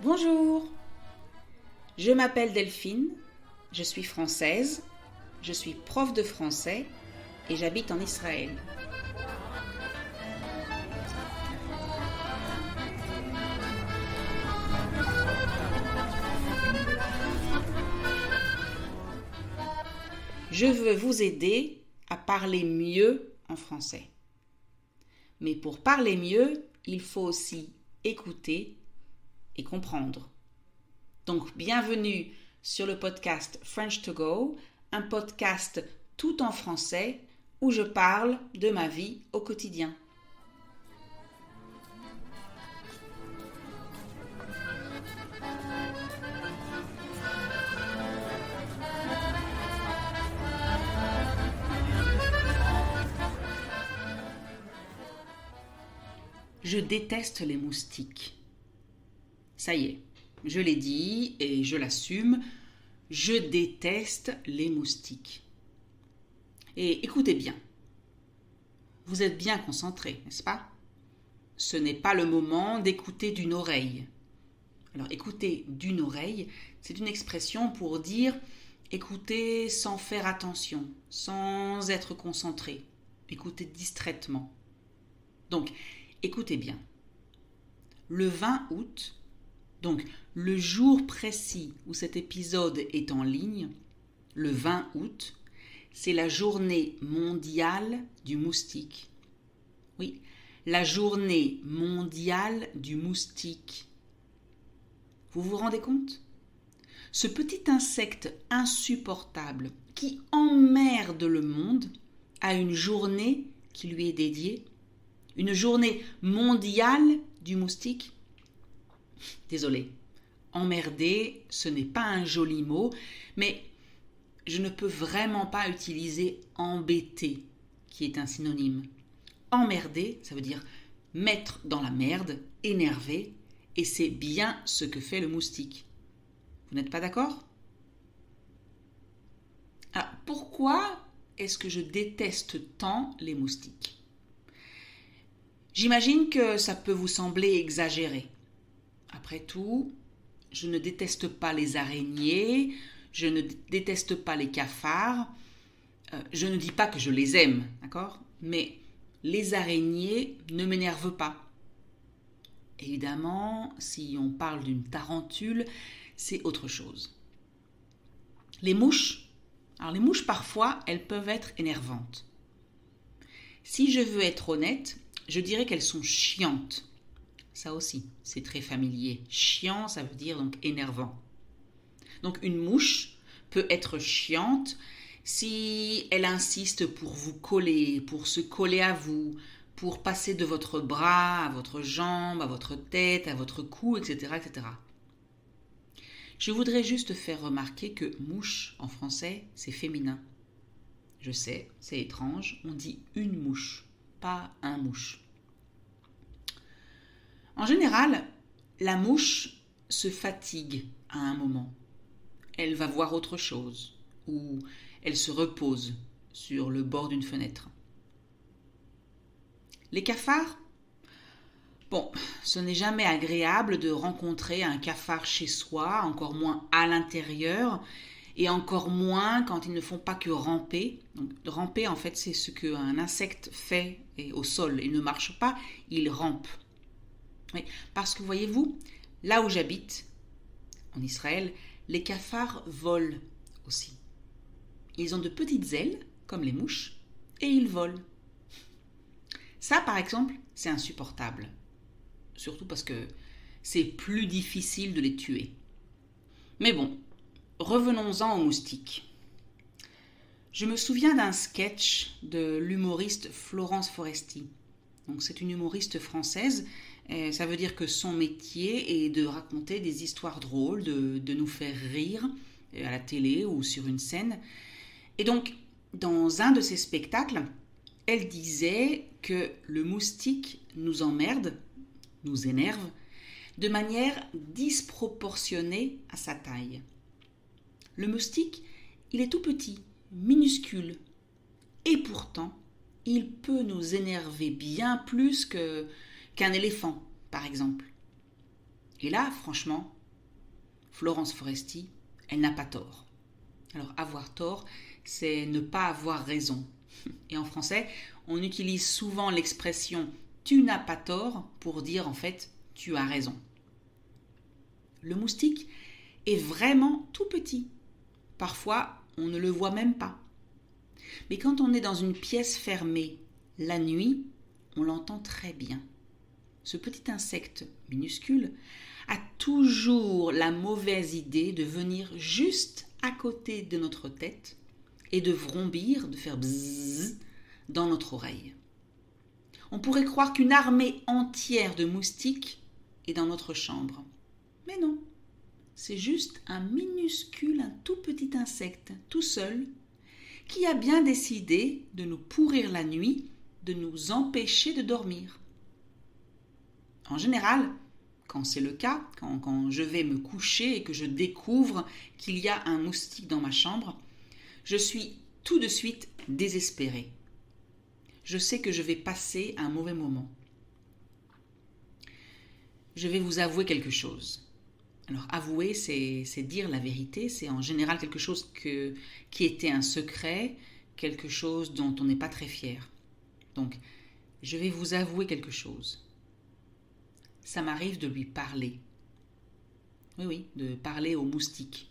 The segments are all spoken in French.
Bonjour, je m'appelle Delphine, je suis française, je suis prof de français et j'habite en Israël. Je veux vous aider à parler mieux en français. Mais pour parler mieux, il faut aussi écouter et comprendre. Donc, bienvenue sur le podcast French to Go, un podcast tout en français où je parle de ma vie au quotidien. Je déteste les moustiques. Ça y est, je l'ai dit et je l'assume, je déteste les moustiques. Et écoutez bien, vous êtes bien concentrés, n'est-ce pas? Ce n'est pas le moment d'écouter d'une oreille. Alors écouter d'une oreille, c'est une expression pour dire écouter sans faire attention, sans être concentré, écouter distraitement. Donc, écoutez bien. Le 20 août, donc le jour précis où cet épisode est en ligne, le 20 août, c'est la journée mondiale du moustique. Oui, la journée mondiale du moustique. Vous vous rendez compte? Ce petit insecte insupportable qui emmerde le monde a une journée qui lui est dédiée. Une journée mondiale du moustique. Désolée, emmerder, ce n'est pas un joli mot, mais je ne peux vraiment pas utiliser embêter, qui est un synonyme. Emmerder, ça veut dire mettre dans la merde, énerver, et c'est bien ce que fait le moustique. Vous n'êtes pas d'accord? Alors, pourquoi est-ce que je déteste tant les moustiques? J'imagine que ça peut vous sembler exagéré. Après tout, je ne déteste pas les araignées, je ne déteste pas les cafards, je ne dis pas que je les aime, d'accord? Mais les araignées ne m'énervent pas. Évidemment, si on parle d'une tarentule, c'est autre chose. Les mouches, alors les mouches parfois, elles peuvent être énervantes. Si je veux être honnête, je dirais qu'elles sont chiantes. Ça aussi, c'est très familier. Chiant, ça veut dire donc énervant. Donc une mouche peut être chiante si elle insiste pour vous coller, pour se coller à vous, pour passer de votre bras à votre jambe, à votre tête, à votre cou, etc., etc. Je voudrais juste faire remarquer que mouche en français, c'est féminin. Je sais, c'est étrange, on dit une mouche, pas un mouche. En général, la mouche se fatigue à un moment. Elle va voir autre chose ou elle se repose sur le bord d'une fenêtre. Les cafards? Bon, ce n'est jamais agréable de rencontrer un cafard chez soi, encore moins à l'intérieur, et encore moins quand ils ne font pas que ramper. Donc, ramper, en fait, c'est ce qu'un insecte fait au sol. Il ne marche pas, il rampe. Oui, parce que voyez-vous, là où j'habite, en Israël, les cafards volent aussi. Ils ont de petites ailes, comme les mouches, et ils volent. Ça, par exemple, c'est insupportable. Surtout parce que c'est plus difficile de les tuer. Mais bon, revenons-en aux moustiques. Je me souviens d'un sketch de l'humoriste Florence Foresti. Donc, c'est une humoriste française. Ça veut dire que son métier est de raconter des histoires drôles, de nous faire rire à la télé ou sur une scène. Et donc, dans un de ses spectacles, elle disait que le moustique nous emmerde, nous énerve, de manière disproportionnée à sa taille. Le moustique, il est tout petit, minuscule, et pourtant, il peut nous énerver bien plus qu'un éléphant, par exemple. Et là, franchement, Florence Foresti, elle n'a pas tort. Alors, avoir tort, c'est ne pas avoir raison. Et en français, on utilise souvent l'expression « tu n'as pas tort » pour dire en fait « tu as raison ». Le moustique est vraiment tout petit. Parfois, on ne le voit même pas. Mais quand on est dans une pièce fermée, la nuit, on l'entend très bien. Ce petit insecte minuscule a toujours la mauvaise idée de venir juste à côté de notre tête et de vrombir, de faire bzzz dans notre oreille. On pourrait croire qu'une armée entière de moustiques est dans notre chambre. Mais non, c'est juste un minuscule, un tout petit insecte, tout seul, qui a bien décidé de nous pourrir la nuit, de nous empêcher de dormir. En général, quand c'est le cas, quand je vais me coucher et que je découvre qu'il y a un moustique dans ma chambre, je suis tout de suite désespérée. Je sais que je vais passer un mauvais moment. Je vais vous avouer quelque chose. Alors, avouer, c'est dire la vérité, c'est en général quelque chose qui était un secret, quelque chose dont on n'est pas très fier. Donc, je vais vous avouer quelque chose. Ça m'arrive de lui parler. Oui, de parler au moustique.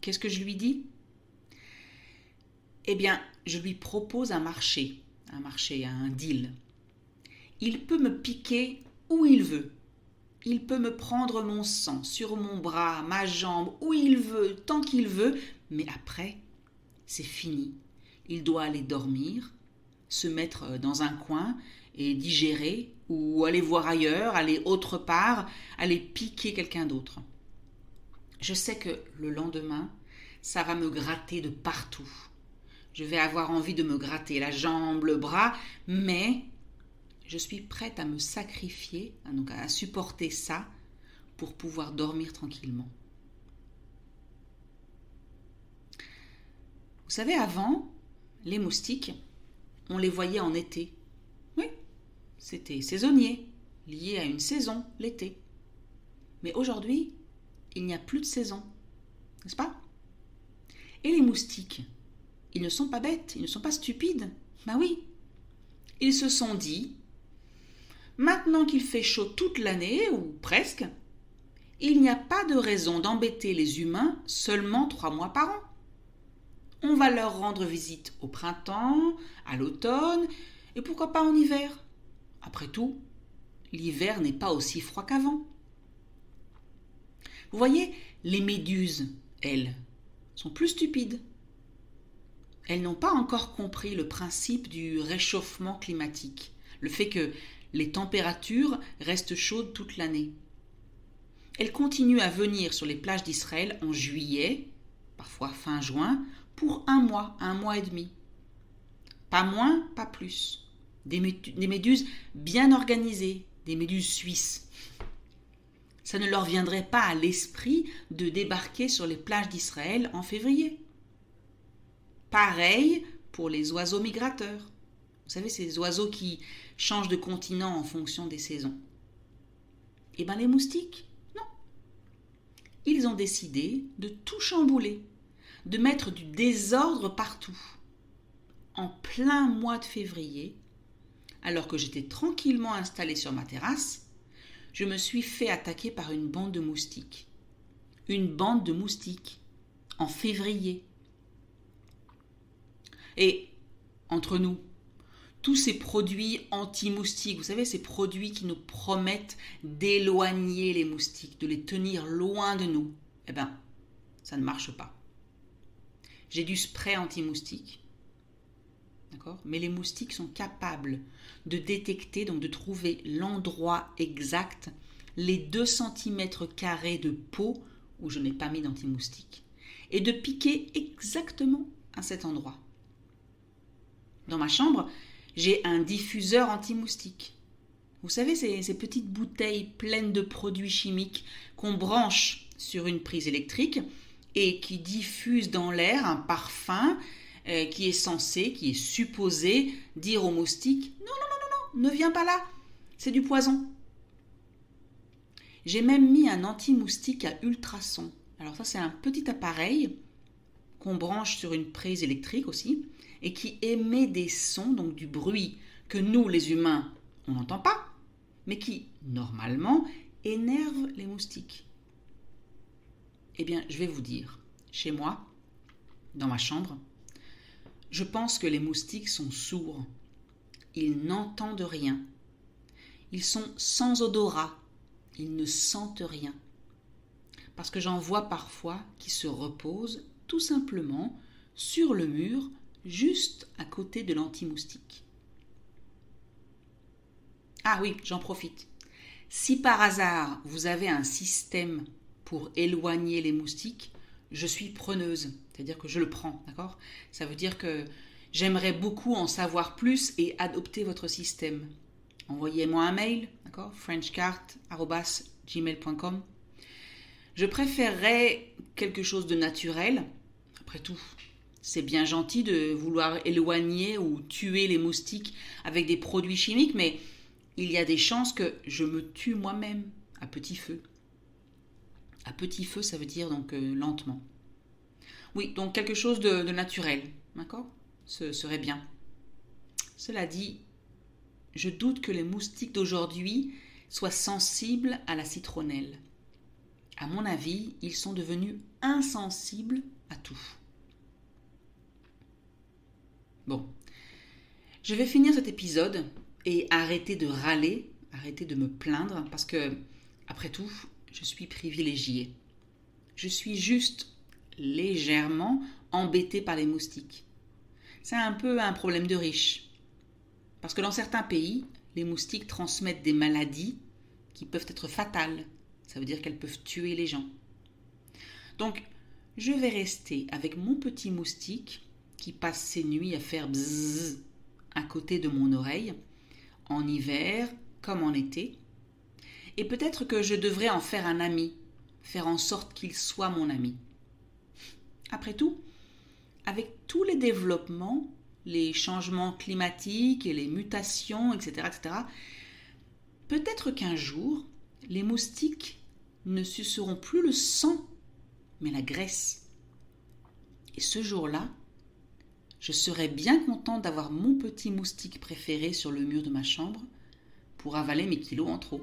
Qu'est-ce que je lui dis ? Eh bien, je lui propose un marché, un deal. Il peut me piquer où il veut. Il peut me prendre mon sang sur mon bras, ma jambe, où il veut, tant qu'il veut, mais après, c'est fini. Il doit aller dormir, se mettre dans un coin et digérer, ou aller voir ailleurs, aller autre part, aller piquer quelqu'un d'autre. Je sais que le lendemain, ça va me gratter de partout. Je vais avoir envie de me gratter la jambe, le bras, mais je suis prête à me sacrifier, donc à supporter ça pour pouvoir dormir tranquillement. Vous savez, avant, les moustiques, on les voyait en été. Oui, c'était saisonnier, lié à une saison, l'été. Mais aujourd'hui, il n'y a plus de saison, n'est-ce pas ? Et les moustiques, ils ne sont pas bêtes, ils ne sont pas stupides. Ben oui, ils se sont dit, maintenant qu'il fait chaud toute l'année, ou presque, il n'y a pas de raison d'embêter les humains seulement 3 mois par an. On va leur rendre visite au printemps, à l'automne, et pourquoi pas en hiver. Après tout, l'hiver n'est pas aussi froid qu'avant. Vous voyez, les méduses, elles, sont plus stupides. Elles n'ont pas encore compris le principe du réchauffement climatique, le fait que les températures restent chaudes toute l'année. Elles continuent à venir sur les plages d'Israël en juillet, parfois fin juin, pour un mois et demi. Pas moins, pas plus. Des méduses bien organisées, des méduses suisses. Ça ne leur viendrait pas à l'esprit de débarquer sur les plages d'Israël en février. Pareil pour les oiseaux migrateurs. Vous savez, ces oiseaux qui changent de continent en fonction des saisons. Eh bien, les moustiques, non. Ils ont décidé de tout chambouler, de mettre du désordre partout. En plein mois de février, alors que j'étais tranquillement installée sur ma terrasse, je me suis fait attaquer par une bande de moustiques. Une bande de moustiques, en février. Et, entre nous, tous ces produits anti-moustiques, vous savez, ces produits qui nous promettent d'éloigner les moustiques, de les tenir loin de nous, eh bien, ça ne marche pas. J'ai du spray anti-moustique, d'accord ? Mais les moustiques sont capables de détecter, donc de trouver l'endroit exact, les 2 cm² de peau où je n'ai pas mis d'anti-moustique, et de piquer exactement à cet endroit. Dans ma chambre, j'ai un diffuseur anti-moustique. Vous savez, ces petites bouteilles pleines de produits chimiques qu'on branche sur une prise électrique et qui diffusent dans l'air un parfum qui est supposé dire aux moustiques « Non, ne viens pas là, c'est du poison ». J'ai même mis un anti-moustique à ultrasons. Alors ça, c'est un petit appareil qu'on branche sur une prise électrique aussi et qui émet des sons, donc du bruit que nous, les humains, on n'entend pas, mais qui, normalement, énerve les moustiques. Eh bien, je vais vous dire, chez moi, dans ma chambre, je pense que les moustiques sont sourds. Ils n'entendent rien. Ils sont sans odorat. Ils ne sentent rien. Parce que j'en vois parfois qui se reposent tout simplement sur le mur, juste à côté de l'anti-moustique. Ah oui, j'en profite. Si par hasard vous avez un système pour éloigner les moustiques, je suis preneuse, c'est-à-dire que je le prends, d'accord ? Ça veut dire que j'aimerais beaucoup en savoir plus et adopter votre système. Envoyez-moi un mail, d'accord ? frenchcart@gmail.com. Je préférerais quelque chose de naturel. Après tout, c'est bien gentil de vouloir éloigner ou tuer les moustiques avec des produits chimiques, mais il y a des chances que je me tue moi-même à petit feu. À petit feu, ça veut dire donc lentement. Oui, donc quelque chose de naturel, d'accord ? Ce serait bien. Cela dit, je doute que les moustiques d'aujourd'hui soient sensibles à la citronnelle. À mon avis, ils sont devenus insensibles à tout. Bon, je vais finir cet épisode et arrêter de râler, arrêter de me plaindre, parce que, après tout, je suis privilégiée. Je suis juste légèrement embêtée par les moustiques. C'est un peu un problème de riche. Parce que dans certains pays, les moustiques transmettent des maladies qui peuvent être fatales. Ça veut dire qu'elles peuvent tuer les gens. Donc, je vais rester avec mon petit moustique qui passe ses nuits à faire bzzz à côté de mon oreille, en hiver comme en été. Et peut-être que je devrais en faire un ami, faire en sorte qu'il soit mon ami. Après tout, avec tous les développements, les changements climatiques et les mutations, etc., peut-être qu'un jour, les moustiques ne suceront plus le sang, mais la graisse. Et ce jour-là, je serais bien contente d'avoir mon petit moustique préféré sur le mur de ma chambre pour avaler mes kilos en trop.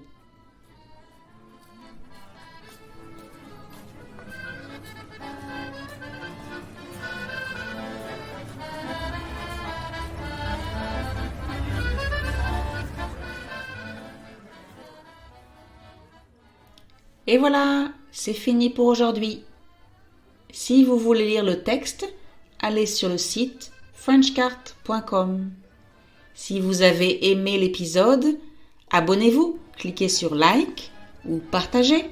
Et voilà, c'est fini pour aujourd'hui. Si vous voulez lire le texte, allez sur le site frenchcart.com. Si vous avez aimé l'épisode, abonnez-vous, cliquez sur like ou partagez.